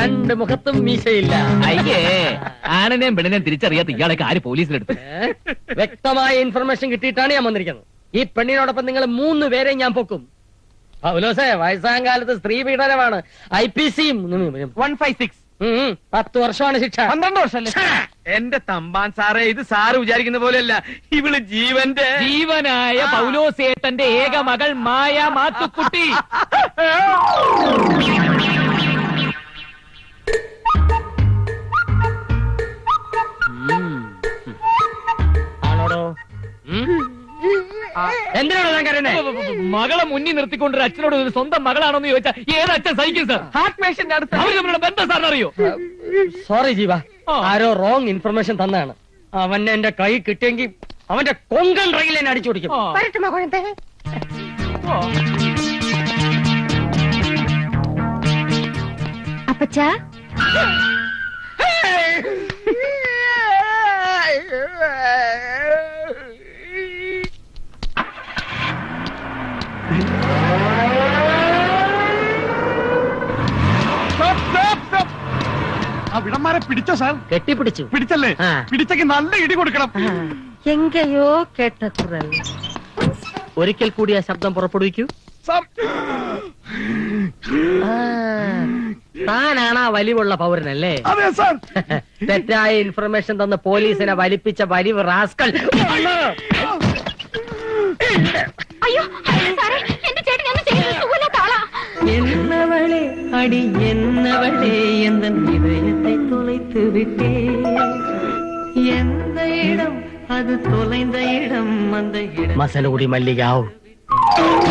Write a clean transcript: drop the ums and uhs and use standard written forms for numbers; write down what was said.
രണ്ട് മുഖത്തും മീശയില്ല. അയ്യേ, ആണിനെയും പെണ്ണിനെയും തിരിച്ചറിയാത്ത ഇയാളൊക്കെ ആര് പോലീസിലെടുത്തു? വ്യക്തമായ ഇൻഫർമേഷൻ കിട്ടിയിട്ടാണ് ഞാൻ വന്നിരിക്കുന്നത്. ഈ പെണ്ണിനോടൊപ്പം നിങ്ങൾ 3 പേരെ ഞാൻ പൊക്കും. പൗലോസേ, വയസ്സാം കാലത്ത് സ്ത്രീ പീഡനമാണ് IPC 156. 10 വർഷമാണ് ശിക്ഷ. 12 വർഷമല്ലേ? എന്റെ തമ്പാൻ സാറേ, ഇത് സാറ് വിചാരിക്കുന്ന പോലെയല്ല. ഇവള് ജീവനായ പൗലോസേട്ടന്റെ ഏക മകൾ മായ മാത്തുക്കുട്ടി. ആണോടോ? എന്തിനാണോ ഞാൻ കരുതുന്നത്? മകളെ മുന്നിൽ നിർത്തിക്കൊണ്ടൊരു അച്ഛനോട് ഒരു സ്വന്തം മകളാണോന്ന് ചോദിച്ചാൽ ഏത് അച്ഛൻ സഹിക്കും സാർ? ഹാർട്ട് പേഷ്യന്റ് അടുത്ത് അവർ തമ്മിലുള്ള ബന്ധം സാറിന് അറിയോ? സോറി ജീവ, ആരോ റോങ് ഇൻഫർമേഷൻ തന്നാണ്. അവനെ എന്റെ കൈ കിട്ടിയെങ്കിൽ അവന്റെ കൊങ്കൺ റെയിൽ എന്നെ അടിച്ചു പിടിക്കും. അപ്പച്ചാ, ആ വിടന്മാരെ പിടിച്ചോ സാർ? കെട്ടിപ്പിടിച്ചു. പിടിച്ചല്ലേ? പിടിച്ചെങ്കിൽ നല്ല ഇടി കൊടുക്കണം. എങ്കയോ കേട്ട കുറൽ. ഒരിക്കൽ കൂടി ആ ശബ്ദം പുറപ്പെടുവിക്കൂ. താനാണ് ആ വലിവുള്ള പൗരനല്ലേ? അതെ സാർ. തെറ്റായ ഇൻഫർമേഷൻ തന്ന് പോലീസിനെ വലിപ്പിച്ച വലിവ് റാസ്കൽ. അയ്യോ സാറേ, എന്റെ ചേട്ടൻ ഒന്നും ചെയ്യുന്നില്ല. എന്നവളെ അടി എന്നവളെ എന്ന ഹൃദയത്തെ തുളൈത്ത് വിട്ടേ. എந்த இடம் அது தொலைந்த இடம் அந்த இடம். மசனகுடி மல்லிகாவ்.